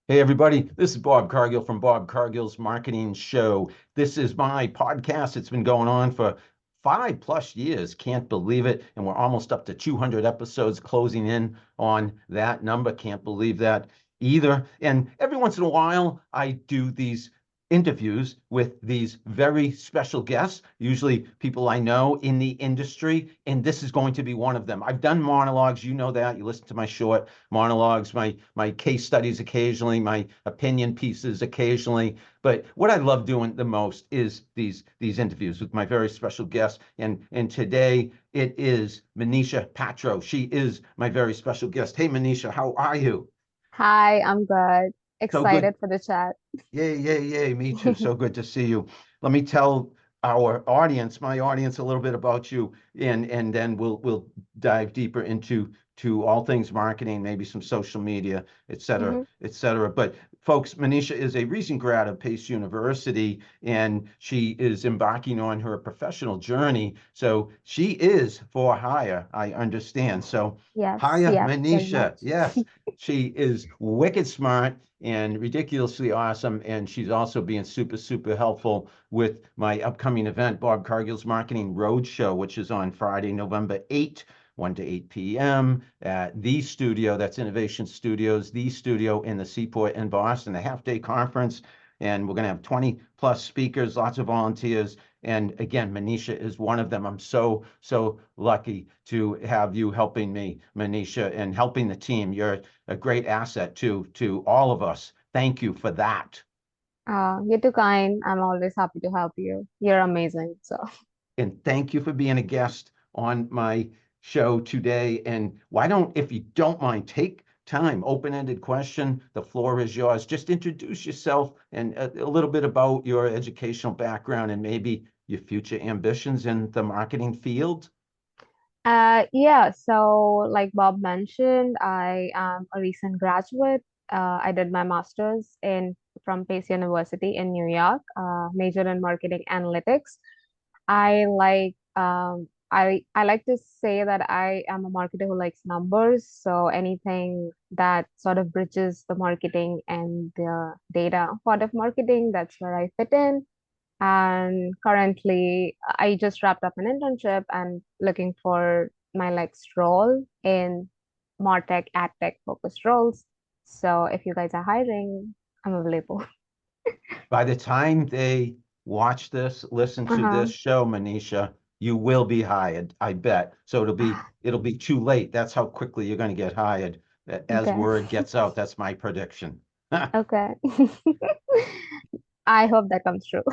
Hey, everybody, this is Bob Cargill from Bob Cargill's Marketing Show. This is my podcast. It's been going on for 5+ years. Can't believe it. And we're almost up to 200 episodes, closing in on that number. Can't believe that either. And every once in a while, I do these interviews with these very special guests, usually people I know in the industry. And this is going to be one of them. I've done monologues. You know that. You listen to my short monologues, my case studies occasionally, my opinion pieces occasionally. But what I love doing the most is these interviews with my very special guests. And today it is Manisha Patro. She is my very special guest. Hey, Manisha, how are you? Hi, I'm good. So good. Excited for the chat. Yay, yay, yay. Me too. So good to see you. Let me tell our audience, my audience, a little bit about you, and then we'll dive deeper into all things marketing, maybe some social media, et cetera, hmm et cetera. But folks, Manisha is a recent grad of Pace University, and she is embarking on her professional journey. So she is for hire, I understand. So Yes, hire yes, very Manisha. much. Yes, she is wicked smart and ridiculously awesome. And she's also being super, super helpful with my upcoming event, Bob Cargill's Marketing Roadshow, which is on Friday, November 8th, 1 to 8 p.m. at the studio. That's Innovation Studios, the studio in the Seaport in Boston, a half-day conference. And we're going to have 20+ speakers, lots of volunteers. And again, Manisha is one of them. I'm so, so lucky to have you helping me, Manisha, and helping the team. You're a great asset to all of us. Thank you for that. You're too kind. I'm always happy to help you. You're amazing. So, And thank you for being a guest on my show today. And why don't, if you don't mind, take time, open-ended question. The floor is yours. Just introduce yourself and a little bit about your educational background and maybe your future ambitions in the marketing field. yeah, so like Bob mentioned, I am a recent graduate. I did my master's in from Pace University in New York, major in marketing analytics. I like to say that I am a marketer who likes numbers. So anything that sort of bridges the marketing and the data part of marketing, that's where I fit in. And currently, I just wrapped up an internship and looking for my next role in MarTech, AdTech focused roles. So if you guys are hiring, I'm available. By the time they watch this, listen to Uh-huh. this show, Manisha, you will be hired, I bet. So it'll be too late. That's how quickly you're going to get hired. As Okay. word gets out, that's my prediction. Okay. I hope that comes true.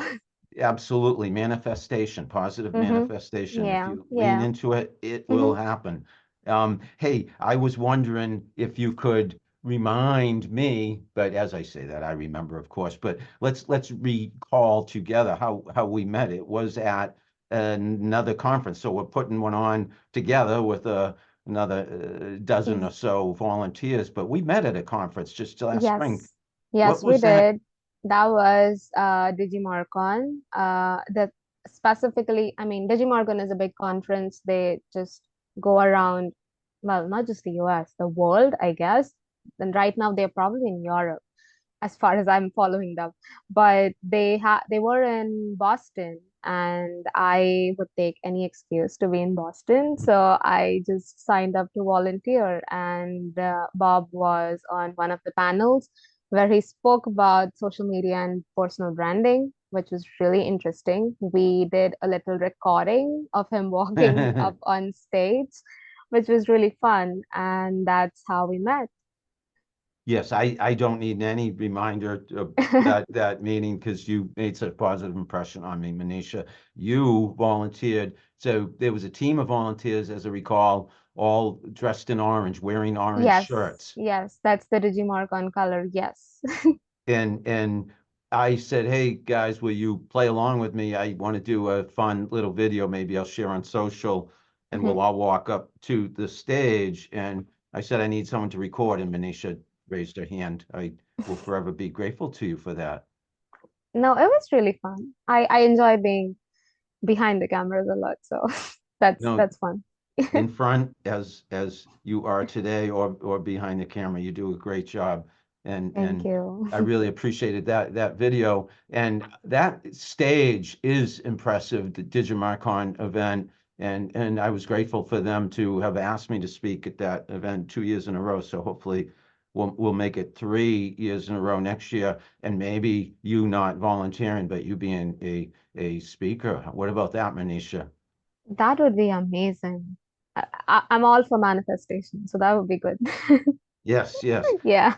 Absolutely. Manifestation, positive Mm-hmm. manifestation. If Yeah, you lean yeah. into it, it will Mm-hmm. happen. Hey, I was wondering if you could remind me, but as I say that, I remember, of course, but let's recall together how we met. It was at another conference. So we're putting one on together with another dozen or Yes, so volunteers, but we met at a conference just last spring. yes, What yes, we was that? did. That was Digimarcon. That specifically, I mean, Digimarcon is a big conference. They just go around, well, not just the US, the world, I guess. And right now they're probably in Europe, as far as I'm following them. But they were in Boston, and I would take any excuse to be in Boston. So I just signed up to volunteer, and Bob was on one of the panels where he spoke about social media and personal branding, which was really interesting. We did a little recording of him walking up on stage, which was really fun, and that's how we met. Yes, I don't need any reminder of that meeting because you made such a positive impression on me, Manisha. You volunteered. So there was a team of volunteers, as I recall, all dressed in orange, wearing orange Yes, shirts. yes, that's the Digimark color. Yes. And I said, "Hey guys, will you play along with me? I want to do a fun little video. Maybe I'll share on social, and we'll Mhm. all walk up to the stage." And I said, "I need someone to record." And Manisha raised her hand. I will forever be grateful to you for that. No, it was really fun. I enjoy being behind the cameras a lot, so No, that's fun. in front as you are today, or behind the camera, you do a great job. Thank and you. I really appreciated that video. And that stage is impressive, the Digimarcon event. And I was grateful for them to have asked me to speak at that event 2 years in a row. So hopefully we'll make it 3 years in a row next year. And maybe you not volunteering, but you being a speaker. What about that, Manisha? That would be amazing. I'm all for manifestation, so that would be good. Yes, yes. Yeah.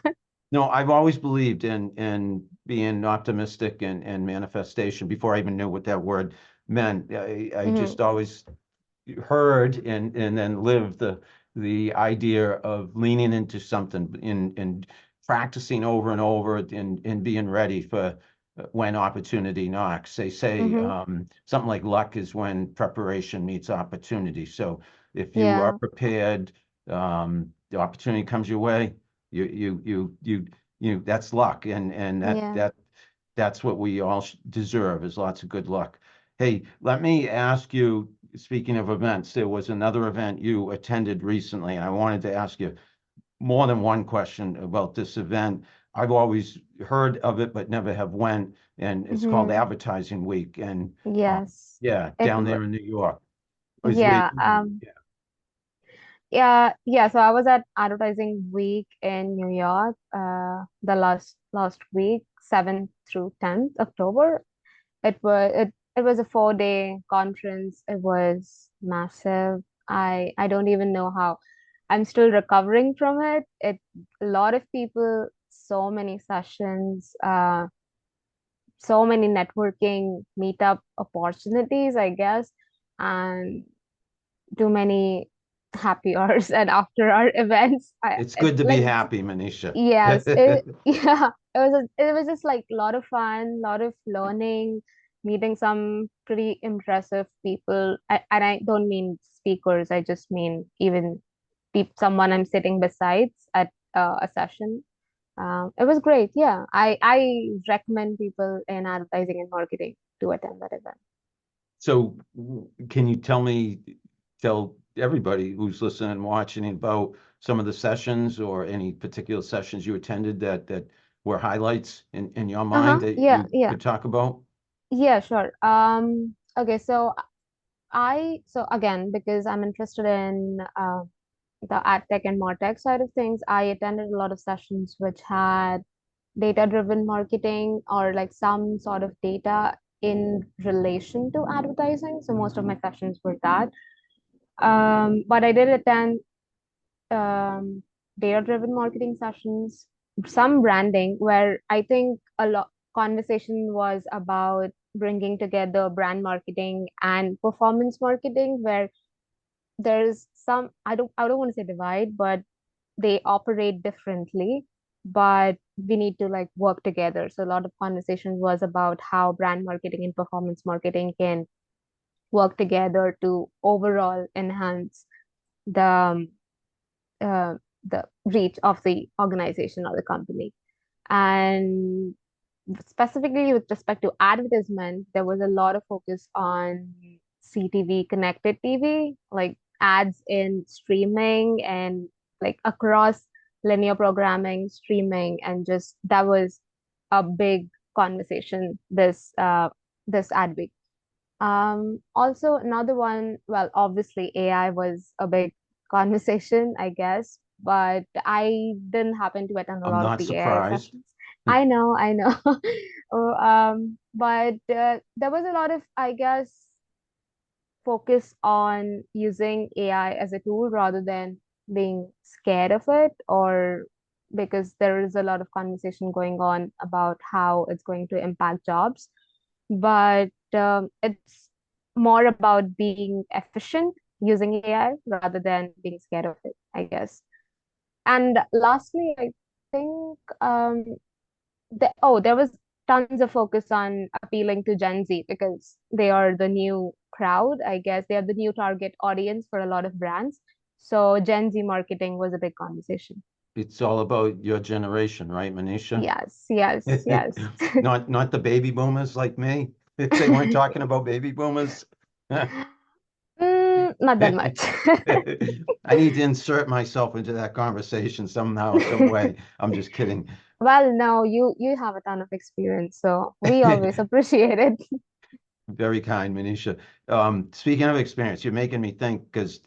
No, I've always believed in being optimistic and manifestation before I even knew what that word meant. I Hmm. just always heard and then lived the idea of leaning into something and practicing over and over and being ready for when opportunity knocks. They say Hmm. something like luck is when preparation meets opportunity. So if you are Yeah. prepared, the opportunity comes your way. You you you you that's luck, and Yeah. that's what we all deserve is lots of good luck. Hey, let me ask you, speaking of events, there was another event you attended recently, and I wanted to ask you more than one question about this event. I've always heard of it, but never have went, and it's called Hmm. Advertising Week, and Yes. yeah, It, down there in New York. Was where yeah. yeah. Yeah. So I was at Advertising Week in New York, the last week, 7th through 10th October. It was a 4-day conference. It was massive. I don't even know how. I'm still recovering from it. A lot of people, so many sessions, so many networking meetup opportunities, I guess, and too many happy hours and after our events. It's good to be Like, happy, Manisha. yes, yeah, it was just like a lot of fun, a lot of learning, meeting some pretty impressive people. And I don't mean speakers, I just mean even someone I'm sitting besides at a session. It was great. Yeah, I recommend people in advertising and marketing to attend that event. So can you tell everybody who's listening and watching about some of the sessions or any particular sessions you attended that were highlights in your mind Uh-huh. that Yeah, you yeah. could talk about? Yeah, sure. Okay, so again, because I'm interested in the ad tech and martech side of things, I attended a lot of sessions which had data-driven marketing or like some sort of data in relation to advertising. So most of my sessions were that. But I did attend um, data-driven marketing sessions, some branding, where I think a lot conversation was about bringing together brand marketing and performance marketing, where there's some I don't want to say divide, but they operate differently, but we need to like work together. So a lot of conversation was about how brand marketing and performance marketing can work together to overall enhance the uh, the reach of the organization or the company. And specifically with respect to advertisement, there was a lot of focus on CTV, connected TV, like ads in streaming and like across linear programming, streaming, and just that was a big conversation this ad week. Also another one, well, obviously AI was a big conversation, I guess, but I didn't happen to attend a I'm lot of not the AI surprised. sessions. I know. Oh, but there was a lot of, I guess, focus on using AI as a tool rather than being scared of it, or because there is a lot of conversation going on about how it's going to impact jobs. But it's more about being efficient using AI rather than being scared of it, I guess. And lastly, I think there was tons of focus on appealing to Gen Z because they are the new crowd, I guess. They are the new target audience for a lot of brands. So Gen Z marketing was a big conversation. It's all about your generation, right, Manisha? Yes, yes, yes. Not the baby boomers like me. They weren't talking about baby boomers. Not that much. I need to insert myself into that conversation somehow, some way. I'm just kidding. Well, no, you have a ton of experience, so we always appreciate it. Very kind, Manisha. Speaking of experience, you're making me think because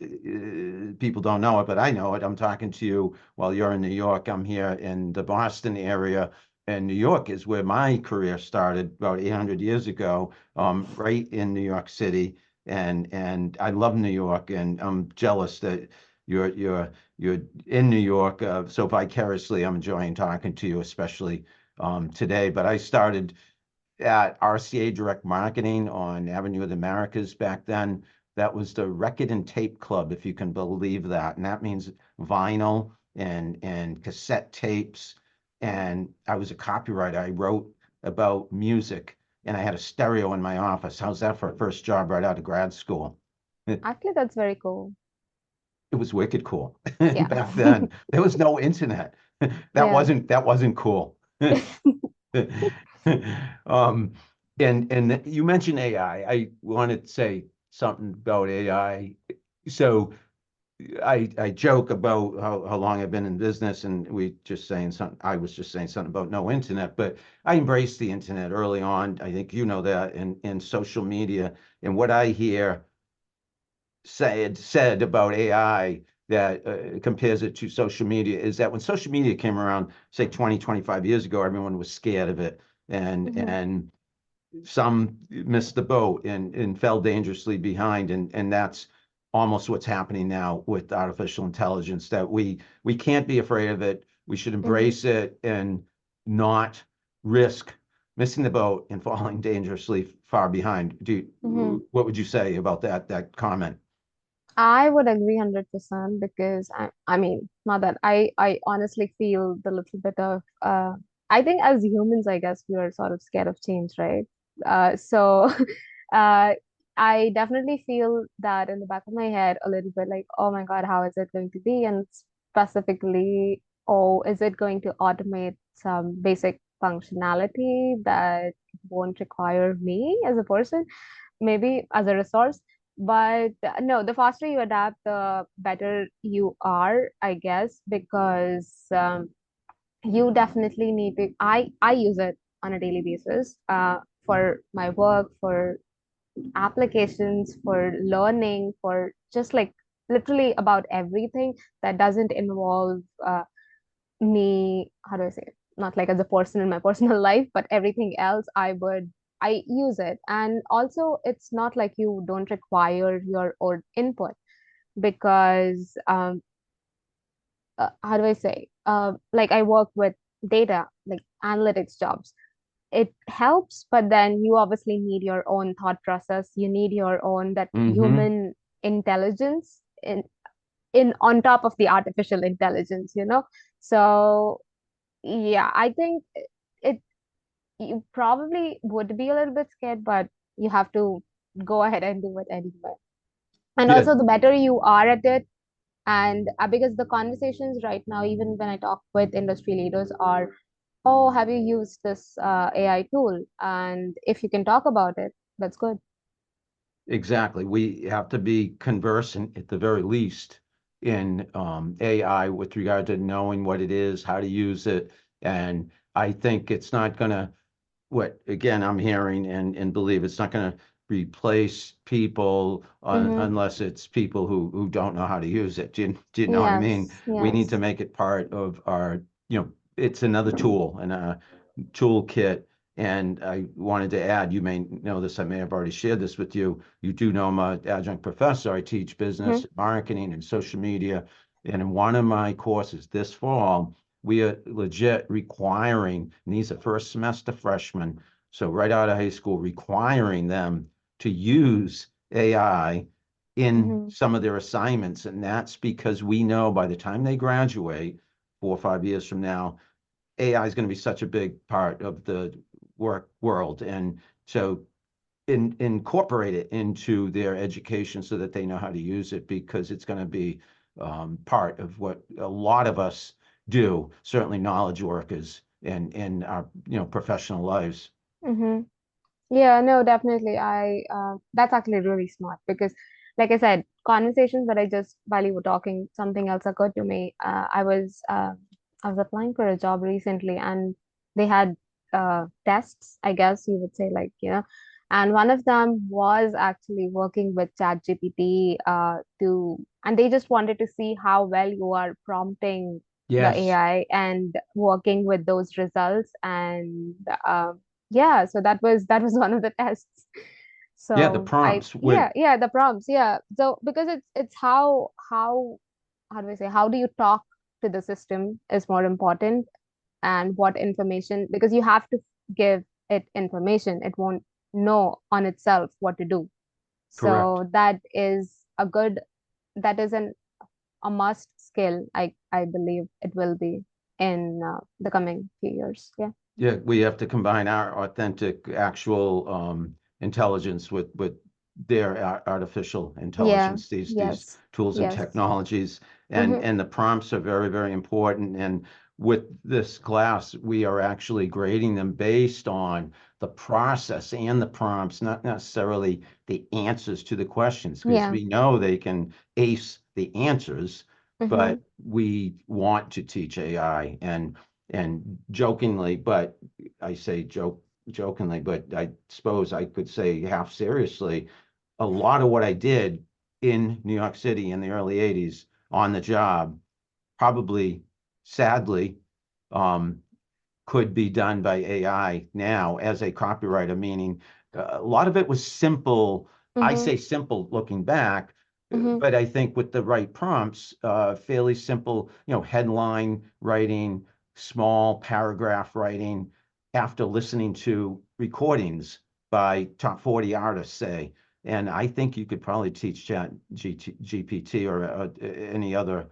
people don't know it, but I know it. I'm talking to you while you're in New York. I'm here in the Boston area, and New York is where my career started about 800 years ago, right in New York City. And I love New York, and I'm jealous that you're in New York. So vicariously, I'm enjoying talking to you, especially today. But I started at RCA Direct Marketing on Avenue of the Americas back then. That was the Record and Tape Club, if you can believe that. And that means vinyl and cassette tapes. And I was a copywriter. I wrote about music and I had a stereo in my office. How's that for a first job right out of grad school? It, Actually, that's very cool. it was wicked cool Yeah. back then. There was no internet. Yeah. That wasn't cool. Um, and you mentioned AI. I wanted to say something about AI. So I joke about how long I've been in business, and we just saying something. I was just saying something about no internet, but I embraced the internet early on. I think you know that, in social media. And what I hear said about AI that compares it to social media is that when social media came around, say 20, 25 years ago, everyone was scared of it. Hmm. And some missed the boat and fell dangerously behind. And that's almost what's happening now with artificial intelligence, that we can't be afraid of it. We should Hmm. embrace it and not risk missing the boat and falling dangerously far behind. Hmm. What would you say about that comment? I would agree 100% because I mean, not that I honestly feel the little bit of I think as humans, I guess we are sort of scared of change, right? So uh I definitely feel that in the back of my head a little bit like, oh my God, how is it going to be? And specifically, oh, is it going to automate some basic functionality that won't require me as a person, maybe as a resource? But no, the faster you adapt, the better you are, I guess, because you definitely need to. I use it on a daily basis for my work, for applications, for learning, for just like literally about everything that doesn't involve me. How do I say it? Not like as a person in my personal life, but everything else I use it. And also, it's not like you don't require your own input because how do I say? Like I work with data, like analytics jobs. It helps, but then you obviously need your own thought process. You need your own that Mm-hmm. human intelligence in on top of the artificial intelligence, you know? So yeah, I think it you probably would be a little bit scared, but you have to go ahead and do it anyway. And Yeah, also, the better you are at it, and because the conversations right now, even when I talk with industry leaders, are, oh, have you used this AI tool? And if you can talk about it, that's good. exactly. We have to be conversant at the very least in AI with regard to knowing what it is, how to use it. And I think it's not going to, what again I'm hearing and believe it's not going to replace people Mm-hmm. unless it's people who don't know how to use it. Do you know what I mean? Yes, We need to yes. make it part of our, it's another tool and a toolkit. And I wanted to add, you may know this, I may have already shared this with you. You do know I'm an adjunct professor. I teach Mm-hmm. business, marketing, and social media. And in one of my courses this fall, we are legit requiring, and these are first semester freshmen, so right out of high school, requiring them to use AI in Mm-hmm. some of their assignments. And that's because we know by the time they graduate, 4 or 5 years from now, AI is going to be such a big part of the work world. And so incorporate it into their education so that they know how to use it because it's going to be part of what a lot of us do, certainly knowledge workers in our professional lives. Mm-hmm. Yeah, no, definitely. I That's actually really smart because, like I said, conversations that I just while you were talking, something else occurred to me. I was I was applying for a job recently, and they had tests, I guess you would say, like, and one of them was actually working with ChatGPT and they just wanted to see how well you are prompting the Yes. AI and working with those results. And yeah, so that was one of the tests. Yeah, the So prompts would. yeah, the prompts, yeah. So because it's how do I say, how do you talk to the system is more important, and what information, because you have to give it information. It won't know on itself what to do. Correct. So that is a must skill. I believe it will be in the coming few years. Yeah. Yeah, we have to combine our authentic, actual intelligence with their artificial Yeah. intelligence, these Yes. tools and Yes. technologies, Mm-hmm. and the prompts are very, very important. And with this class, we are actually grading them based on the process and the prompts, not necessarily the answers to the questions, because Yeah. we know they can ace the answers, Mm-hmm. but we want to teach AI and jokingly, but I say jokingly, but I suppose I could say half seriously, a lot of what I did in New York City in the early 80s on the job, probably sadly, um, could be done by AI now as a copywriter, meaning a lot of it was simple. I Mm-hmm. say simple looking back, Mm-hmm. but I think with the right prompts, fairly simple, headline writing, small paragraph writing after listening to recordings by top 40 artists, say. And I think you could probably teach GPT or any other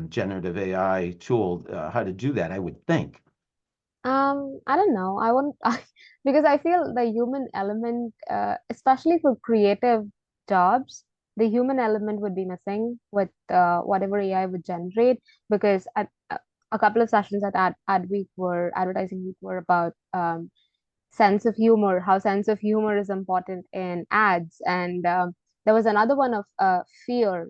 generative AI tool how to do that, I would think. I don't know. I won't because I feel the human element, especially for creative jobs, the human element would be missing with whatever AI would generate. Because at a couple of sessions at Advertising Week were about sense of humor, how sense of humor is important in ads, and there was another one of fear,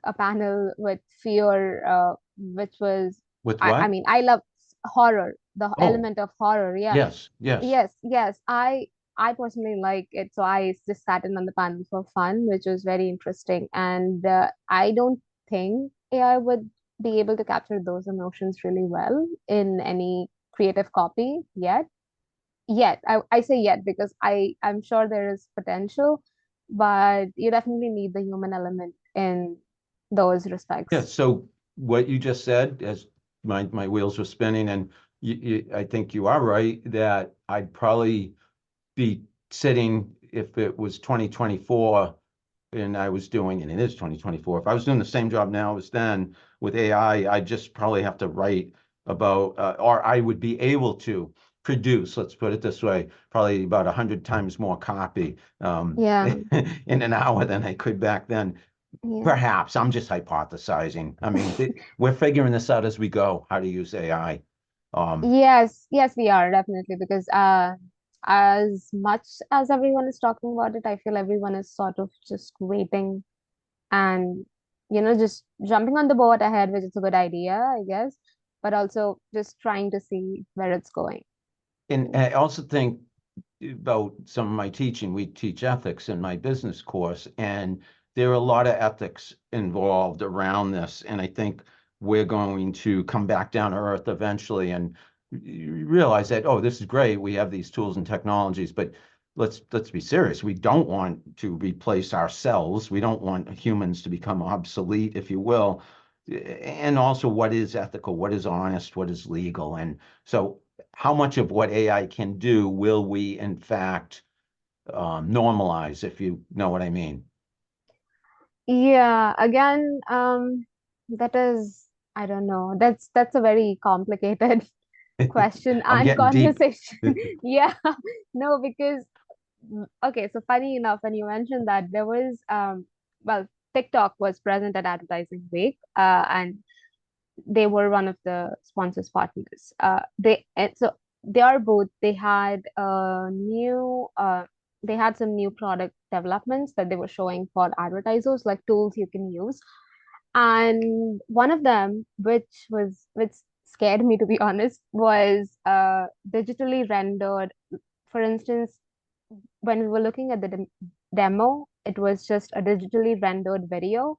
a panel with fear, which was, With I what? mean, I love horror, the Oh, element of horror. Yeah. yes, yes. Yes. I personally like it, so I just sat in on the panel for fun, which was very interesting. And I don't think AI would be able to capture those emotions really well in any creative copy yet. I say yet because I'm sure there is potential, but you definitely need the human element in those Yeah, respects. so what you just said, as my wheels were spinning, and I think you are right that I'd probably be sitting if it was 2024 and I was doing, and it is 2024. If I was doing the same job now as then with AI, I'd just probably have to write about, or I would be able to produce, let's put it this way, probably about 100 times more copy Yeah, in an hour than I could back then. yeah. Perhaps I'm just hypothesizing. I mean, we're figuring this out as we go, how to use AI. Um, Yes, we are definitely, because as much as everyone is talking about it, I feel everyone is sort of just waiting and just jumping on the boat ahead, which is a good idea, I guess, but also just trying to see where it's going. and I also think about some of my teaching. We teach ethics in my business course, and there are a lot of ethics involved around this. And I think we're going to come back down to earth eventually and realize that, oh, this is great. We have these tools and technologies, but let's be serious. We don't want to replace ourselves. We don't want humans to become obsolete, if you will. And also, what is ethical? What is honest? What is legal? And so how much of what AI can do will we, in fact, normalize, if you know what I mean? Yeah, again, that is, I don't know. That's a very complicated question I'm and getting deep. conversation. Yeah, no, because okay, so funny enough, when you mentioned that, there was well, TikTok was present at Advertising Week, and they were one of the sponsors partners. So they are both. They had some new product developments that they were showing for advertisers, like tools you can use. And one of them, which scared me, to be honest, was digitally rendered. For instance, when we were looking at the demo, it was just a digitally rendered video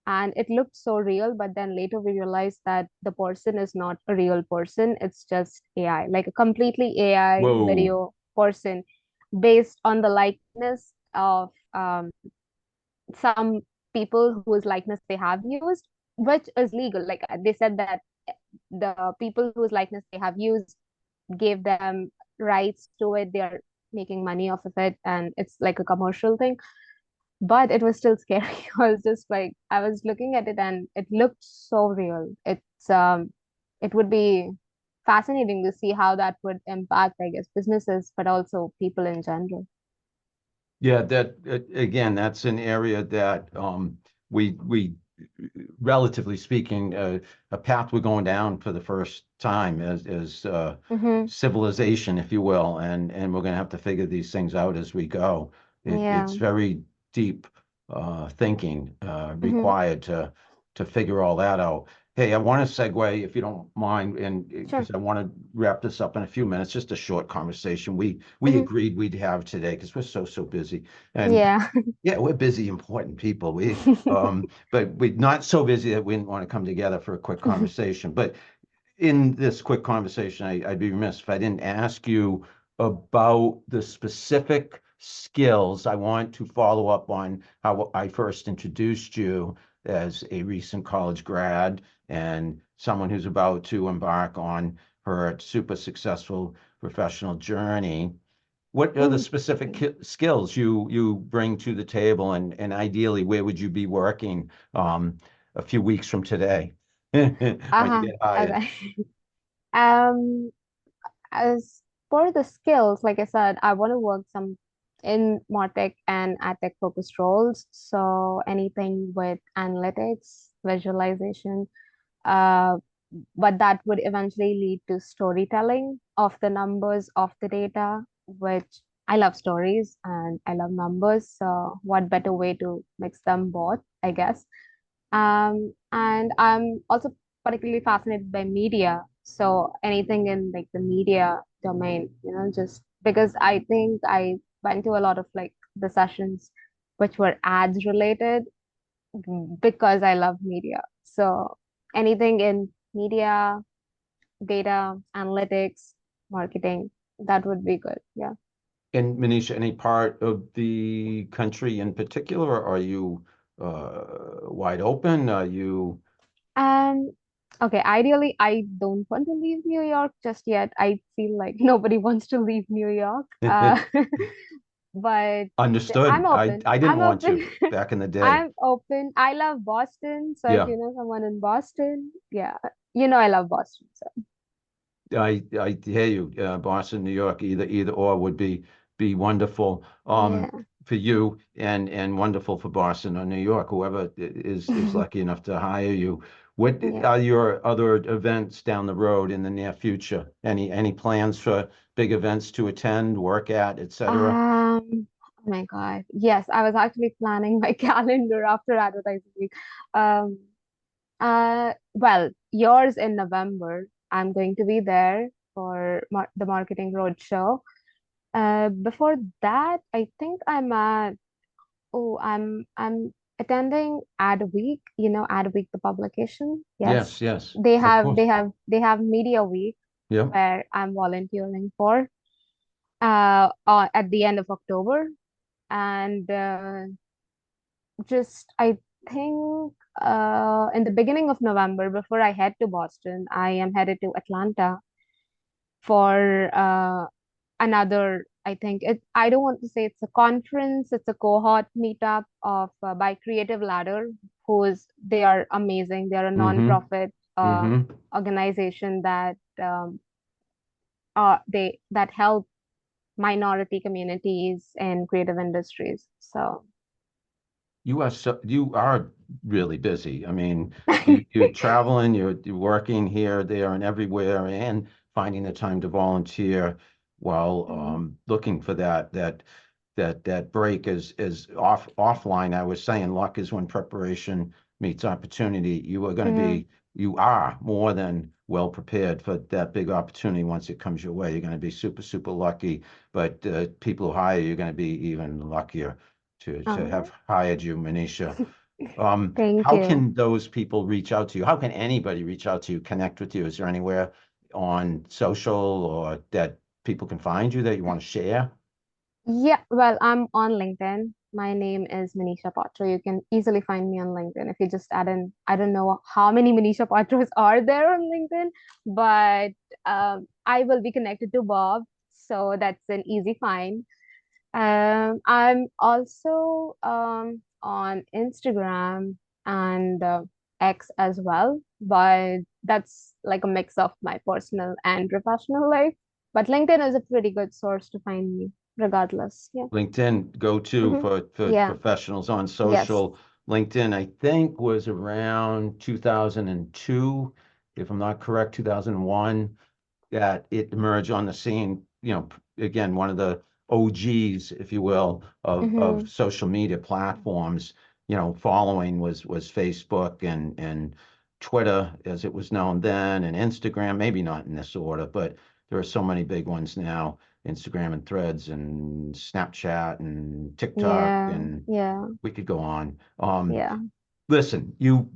and it looked so real. But then later we realized that the person is not a real person, it's just AI, like a completely AI Whoa. video person based on the likeness of some people whose likeness they have used, which is legal. Like they said that the people whose likeness they have used gave them rights to it. They are making money off of it, and it's like a commercial thing. But it was still scary. I was just like, I was looking at it, and it looked so real. It would be fascinating to see how that would impact, I guess, businesses, but also people in general. Yeah, that again, that's an area that we relatively speaking, a path we're going down for the first time as Mm-hmm. civilization, if you will, and we're going to have to figure these things out as we go. It's Yeah. very deep thinking Mm-hmm. required to figure all that out. Hey, I want to segue, if you don't mind, and Sure. because I want to wrap this up in a few minutes, just a short conversation we Mm-hmm. agreed we'd have today because we're so busy. And Yeah. yeah, we're busy, important people. But we're not so busy that we didn't want to come together for a quick conversation. But in this quick conversation, I'd be remiss if I didn't ask you about the specific skills. I want to follow up on how I first introduced you as a recent college grad and someone who's about to embark on her super successful professional journey. What are the Mm. specific skills you bring to the table, and ideally, where would you be working a few weeks from today when you Uh-huh. get hired? Okay. Um, as for the skills, like I said, I want to work some in MarTech and AdTech focused roles. So anything with analytics, visualization, uh, but that would eventually lead to storytelling of the numbers of the data, which I love stories and I love numbers. So what better way to mix them both, I guess. And I'm also particularly fascinated by media. So anything in like the media domain, just because I think I went to a lot of like the sessions which were ads related because I love media. So anything in media, data, analytics, marketing, that would be good. Yeah. And Manisha, any part of the country in particular, or are you wide open? Are you Um, okay, ideally, I don't want to leave New York just yet. I feel like nobody wants to leave New York. But I'm understood? I open. I didn't I'm want open. to back in the day. I'm open. I love Boston. So if Yeah. you know someone in Boston, yeah, I love Boston. So I hear you. Boston, New York, either or would be wonderful yeah, for you and wonderful for Boston or New York, whoever is lucky enough to hire you. What yeah. are your other events down the road in the near future? Any plans for big events to attend, work at, etc.? Oh my God. Yes, I was actually planning my calendar after advertising week. Um, well, yours in November. I'm going to be there for the marketing roadshow. Before that, I think I'm attending Ad Week, Ad Week, the publication. Yes. Yes, yes, They of have they course. have they have Media Week Yep. where I'm volunteering for at the end of October. And just I think in the beginning of November, before I head to Boston, I am headed to Atlanta for another. I think I don't want to say it's a conference. It's a cohort meetup of by Creative Ladder, they are amazing. They are a Mm-hmm. nonprofit Mm-hmm. organization that they that help minority communities and creative industries. So You are really busy. I mean, you're traveling, you're working here, there, and everywhere, and finding the time to volunteer while Mhm. looking for that break is offline. I was saying luck is when preparation meets opportunity, Mm-hmm. you are more than well prepared for that big opportunity once it comes your way. You're going to be super, super lucky, but people who hire you are going to be even luckier to Oh, have hired you, Manisha. thank How you. can those people reach out to you? How can anybody reach out to you, connect with you? Is there anywhere on social or that people can find you that you want to share? Yeah, well, I'm on LinkedIn. My name is Manisha Patro. You can easily find me on LinkedIn if you just add in. I don't know how many Manisha Patros are there on LinkedIn, but I will be connected to Bob, so that's an easy find. I'm also on Instagram and X as well, but that's like a mix of my personal and professional life. But LinkedIn is a pretty good source to find me, regardless. Yeah. LinkedIn go-to Hmm. for Yeah. professionals on Yes. social. LinkedIn, I think, was around 2002, if I'm not correct, 2001, that it emerged on the scene. Again, one of the OGs, if you will, of Hmm. social media platforms. Following was Facebook and Twitter, as it was known then, and Instagram. Maybe not in this order, but there are so many big ones now. Instagram and Threads and Snapchat and TikTok, Yeah. and Yeah. we could go on. Yeah. Listen, you've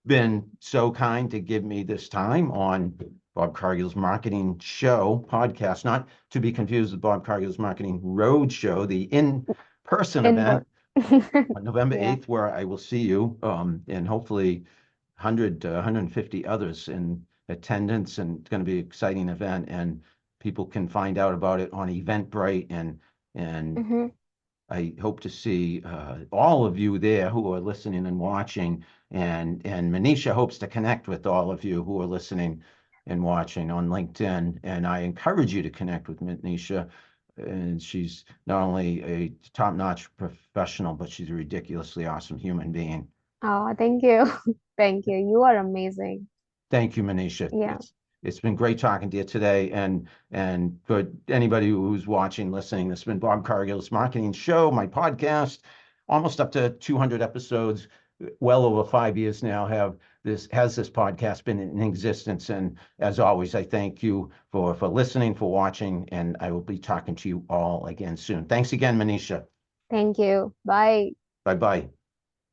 been so kind to give me this time on Bob Cargill's Marketing Show podcast, not to be confused with Bob Cargill's Marketing Road Show, the in-person Input. event on November Yeah. 8th, where I will see you, and hopefully 100 to 150 others in attendance, and it's going to be an exciting event, and people can find out about it on Eventbrite, and Hmm. I hope to see all of you there who are listening and watching, and Manisha hopes to connect with all of you who are listening and watching on LinkedIn. And I encourage you to connect with Manisha. And she's not only a top-notch professional, but she's a ridiculously awesome human being. Oh, thank you. Thank you. You are amazing. Thank you, Manisha. Yeah. It's been great talking to you today. And for anybody who's watching, listening, this has been Bob Cargill's Marketing Show, my podcast, almost up to 200 episodes, well over 5 years now. Has this podcast been in existence? And as always, I thank you for listening, for watching, and I will be talking to you all again soon. Thanks again, Manisha. Thank you. Bye. Bye bye.